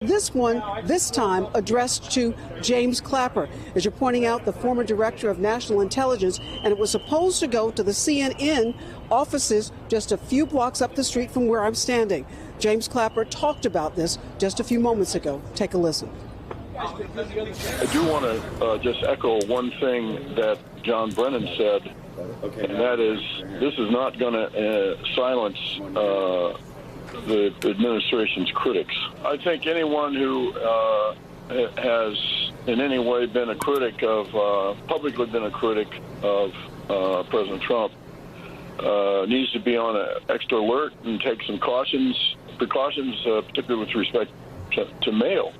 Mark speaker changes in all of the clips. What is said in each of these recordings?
Speaker 1: This one, this time, addressed to James Clapper, as you're pointing out, the former director of national intelligence, and it was supposed to go to the CNN offices just a few blocks up the street from where I'm standing. James Clapper talked about this just a few moments ago. Take a listen.
Speaker 2: I do want to just echo one thing that John Brennan said, and that is this is not going to silence the administration's critics. I think anyone who has in any way been a critic of, publicly been a critic of President Trump needs to be on extra alert and take some precautions, particularly with respect to mail.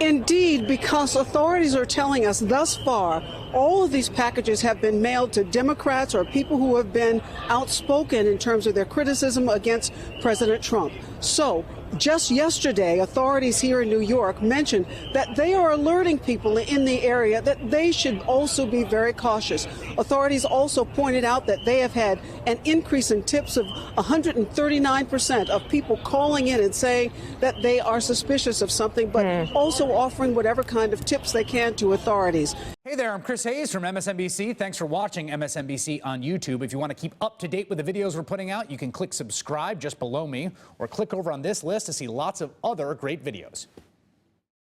Speaker 1: Indeed, because authorities are telling us thus far, all of these packages have been mailed to Democrats or people who have been outspoken in terms of their criticism against President Trump. So, just yesterday, authorities here in New York mentioned that they are alerting people in the area that they should also be very cautious. Authorities also pointed out that they have had an increase in tips of 139% of people calling in and saying that they are suspicious of something, but also offering whatever kind of tips they can to authorities.
Speaker 3: Hey there, I'm Chris Hayes from MSNBC. Thanks for watching MSNBC on YouTube. If you want to keep up to date with the videos we're putting out, you can click subscribe just below me or click over on this list to see lots of other great videos.